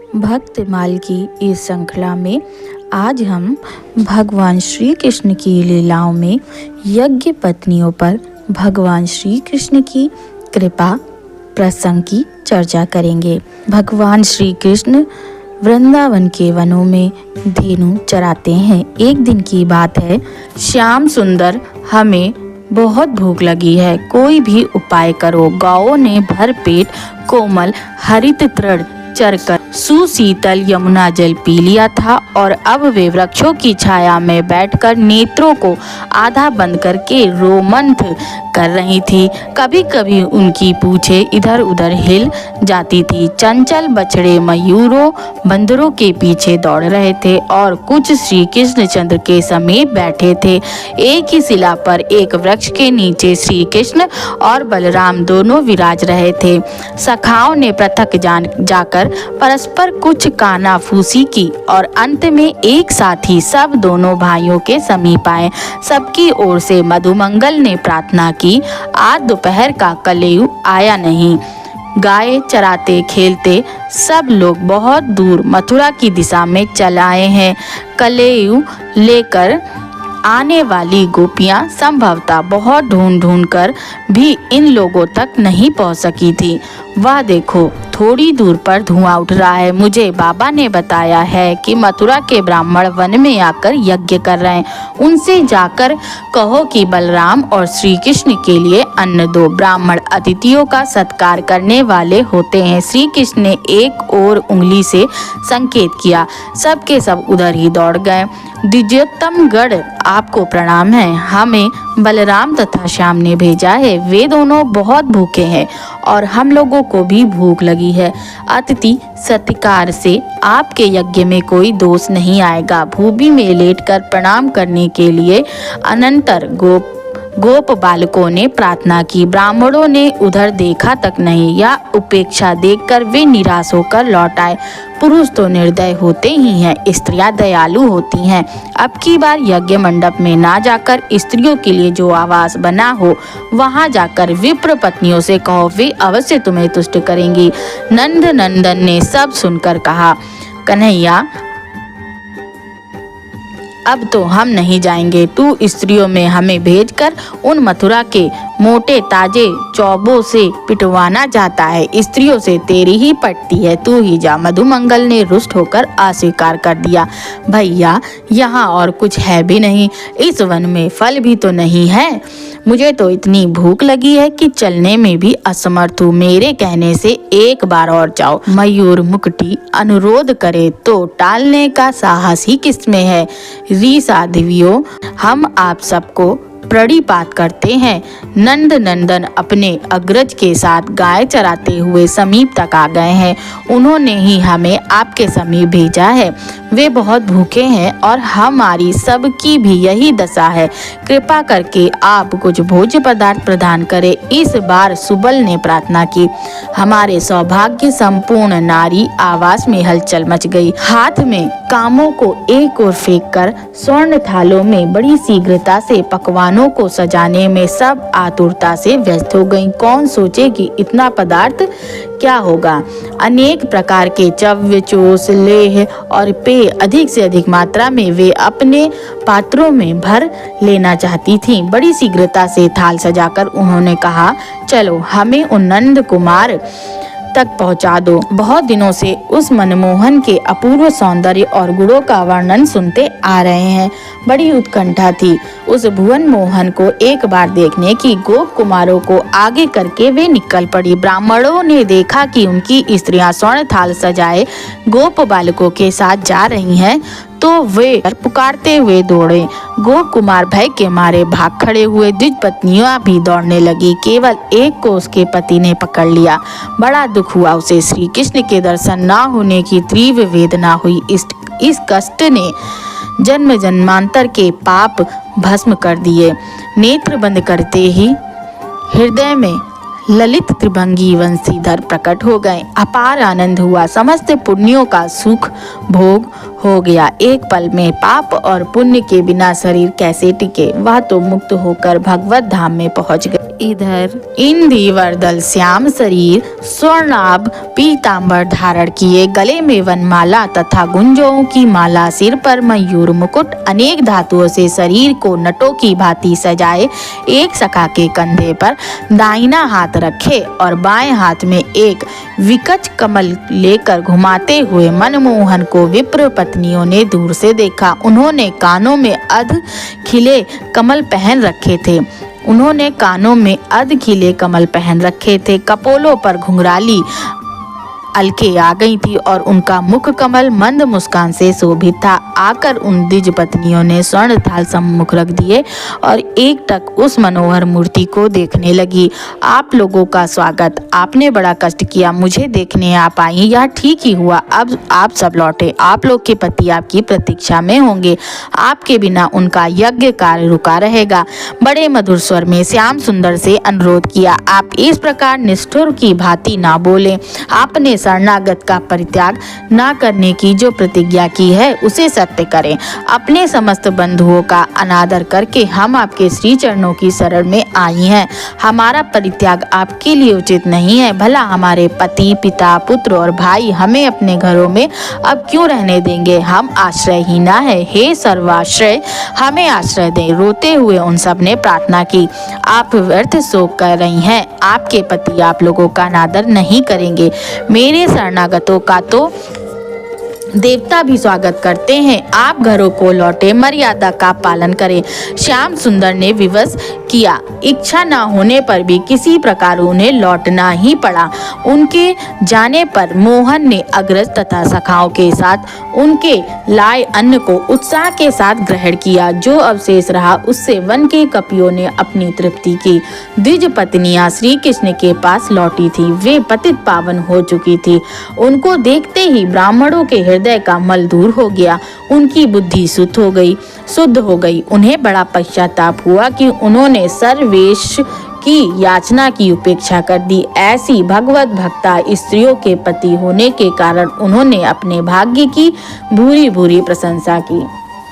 भक्तमाल की इस श्रृंखला में आज हम भगवान श्री कृष्ण की लीलाओं में यज्ञ पत्नियों पर भगवान श्री कृष्ण की कृपा प्रसंग की चर्चा करेंगे। भगवान श्री कृष्ण वृंदावन के वनों में धेनु चराते हैं। एक दिन की बात है, श्याम सुंदर, हमें बहुत भूख लगी है, कोई भी उपाय करो। गायों ने भर पेट कोमल हरित तृण चरकर सुशीतल यमुना जल पी लिया था और अब वे वृक्षों की छाया में बैठकर नेत्रों को आधा बंद करके रोमंथ कर रही थी। कभी कभी उनकी पूंछें इधर उधर हिल जाती थी। चंचल बछड़े मयूरों बंदरों के पीछे दौड़ रहे थे और कुछ श्री कृष्णचंद्र के समीप बैठे थे। एक ही शिला पर एक वृक्ष के नीचे श्री कृष्ण और बलराम दोनों विराज रहे थे। सखाओं ने पृथक जाकर परस्पर कुछ कानाफूसी की और अंत में एक साथ ही सब दोनों भाइयों के समीप आए। सबकी ओर से मधुमंगल ने प्रार्थना की, आज दोपहर का कलेयु आया नहीं। गाय चराते खेलते सब लोग बहुत दूर मथुरा की दिशा में चल आए हैं। कलेयु लेकर आने वाली गोपियां संभवतः बहुत ढूंढ कर भी इन लोगों तक नहीं पहुंच सकी थी। वह देखो, थोड़ी दूर पर धुआं उठ रहा है। मुझे बाबा ने बताया है कि मथुरा के ब्राह्मण वन में आकर यज्ञ कर रहे हैं। उनसे जाकर कहो कि बलराम और श्री कृष्ण के लिए अन्न दो। ब्राह्मण अतिथियों का सत्कार करने वाले होते हैं। श्री कृष्ण ने एक और उंगली से संकेत किया। सब के सब उधर ही दौड़ गए। द्विजोत्तम गढ़, आपको प्रणाम है। हमें बलराम तथा श्याम ने भेजा है। वे दोनों बहुत भूखे हैं और हम लोगों को भी भूख लगी है। अतिथि सत्कार से आपके यज्ञ में कोई दोष नहीं आएगा। भूमि में लेटकर प्रणाम करने के लिए अनंतर गोप बालकों ने प्रार्थना की। ब्राह्मणों ने उधर देखा तक नहीं। या उपेक्षा देखकर वे निराश होकर लौट आए। पुरुष तो निर्दय होते ही हैं, स्त्रियां दयालु होती हैं। अब की बार यज्ञ मंडप में ना जाकर स्त्रियों के लिए जो आवास बना हो वहां जाकर विप्र पत्नियों से कहो, वे अवश्य तुम्हें तुष्ट करेंगी। नंद नंदन ने सब सुनकर कहा, कन्हैया, अब तो हम नहीं जाएंगे। तू स्त्रियों में हमें भेजकर उन मथुरा के मोटे ताजे चौबों से पिटवाना चाहता है। स्त्रियों से तेरी ही पटती है, तू ही जा। मधुमंगल ने रुष्ट होकर अस्वीकार कर दिया। भैया, यहाँ और कुछ है भी नहीं। इस वन में फल भी तो नहीं है। मुझे तो इतनी भूख लगी है कि चलने में भी असमर्थ हूँ। मेरे कहने से एक बार और जाओ। मयूर मुकुटी अनुरोध करे तो टालने का साहस ही किसमें है। री साध्वियों, हम आप सबको प्रणिपात करते हैं। नंद नंदन अपने अग्रज के साथ गाय चराते हुए समीप तक आ गए हैं। उन्होंने ही हमें आपके समीप भेजा है। वे बहुत भूखे हैं और हमारी सबकी भी यही दशा है। कृपा करके आप कुछ भोज्य पदार्थ प्रदान करें। इस बार सुबल ने प्रार्थना की। हमारे सौभाग्य संपूर्ण नारी आवास में हलचल मच गई। हाथ में कामों को एक ओर फेंक कर स्वर्ण थालों में बड़ी शीघ्रता से पकवानों को सजाने में सब आतुरता से व्यस्त हो गईं। कौन सोचे कि इतना पदार्थ क्या होगा। अनेक प्रकार के चव्य, चोस, लेह और पेय अधिक से अधिक मात्रा में वे अपने पात्रों में भर लेना चाहती थीं। बड़ी शीघ्रता से थाल सजाकर उन्होंने कहा, चलो हमें उन नंद कुमार तक पहुंचा दो। बहुत दिनों से उस मनमोहन के अपूर्व सौंदर्य और गुणों का वर्णन सुनते आ रहे हैं। बड़ी उत्कंठा थी उस भुवन मोहन को एक बार देखने की। गोप कुमारों को आगे करके वे निकल पड़ी। ब्राह्मणों ने देखा कि उनकी स्त्रियां स्वर्ण थाल सजाए गोप बालकों के साथ जा रही हैं तो वे पुकारते हुए दौड़े। गोप कुमार भय के मारे भाग खड़े हुए। द्विज पत्नियां भी दौड़ने लगी। केवल एक को उसके पति ने पकड़ लिया। बड़ा दुख हुआ उसे। श्री कृष्ण के दर्शन न होने की तीव्र वेदना हुई। इस कष्ट ने जन्म जन्मांतर के पाप भस्म कर दिए। नेत्र बंद करते ही हृदय में ललित त्रिभंगी वंशीधर प्रकट हो गए। अपार आनंद हुआ। समस्त पुण्यों का सुख भोग हो गया। एक पल में पाप और पुण्य के बिना शरीर कैसे टिके, वह तो मुक्त होकर भगवत धाम में पहुंच गए। इधर इंद्रवरदल श्याम शरीर, स्वर्णाभ पीतांबर धारण किए, गले में वनमाला तथा गुंजों की माला, सिर पर मयूर मुकुट, अनेक धातुओं से शरीर को नटों की भांति सजाए, एक सखा के कंधे पर दाहिना हाथ रखे और बाएं हाथ में एक विकच कमल लेकर घुमाते हुए मनमोहन को विप्र पत्नियों ने दूर से देखा। उन्होंने कानों में अर्ध खिले कमल पहन रखे थे, कपोलों पर घुंघराली अलके आ गई थी और उनका मुख कमल मंद मुस्कान से शोभित था। आकर उन द्विज पत्नियों ने स्वर्ण थाल सम्मुख रख दिए और एकटक उस मनोहर मूर्ति को देखने लगी। आप लोगों का स्वागत, आपने बड़ा कष्ट किया, मुझे देखने आप आई, यह ठीक ही हुआ। अब आप सब लौटे, आप लोग के पति आपकी प्रतीक्षा में होंगे, आपके बिना उनका यज्ञ कार्य रुका रहेगा। बड़े मधुर स्वर में श्याम सुंदर से अनुरोध किया, आप इस प्रकार निष्ठुर की भांति ना बोले। आपने शरणागत का परित्याग न करने की जो प्रतिज्ञा की है उसे सत्य करें। अपने समस्त बंधुओं का अनादर करके हम आपके श्री चरणों की शरण में आई हैं। हमारा परित्याग आपके लिए उचित नहीं है। भला हमारे पति, पिता, पुत्र और भाई हमें अपने घरों में अब क्यों रहने देंगे? हम आश्रयहीना है, हे सर्वाश्रय हमें आश्रय दें। रोते हुए उन सब ने प्रार्थना की, आप व्यर्थ शोक कर रही हैं, आपके पति आप लोगों का अनादर नहीं करेंगे। मेरे शरणागतों का तो देवता भी स्वागत करते हैं। आप घरों को लौटे, मर्यादा का पालन करें। श्याम सुंदर ने विवश किया, इच्छा न होने पर भी किसी प्रकार उन्हें लौटना ही पड़ा। उनके जाने पर मोहन ने अग्रज तथा सखाओं के साथ उनके लाए अन्न को उत्साह के साथ ग्रहण किया। जो अवशेष रहा उससे वन के कपियों ने अपनी तृप्ति की। द्विज पत्नियां श्री कृष्ण के पास लौटी थी, वे पतित पावन हो चुकी थी। उनको देखते ही ब्राह्मणों के हृदय का मल दूर हो गया, उनकी बुद्धि शुद्ध हो गई। उन्हें बड़ा पश्चाताप हुआ कि उन्होंने सर्वेश की याचना की उपेक्षा कर दी। ऐसी भगवत भक्ता स्त्रियों के पति होने के कारण उन्होंने अपने भाग्य की भूरी भूरी प्रशंसा की।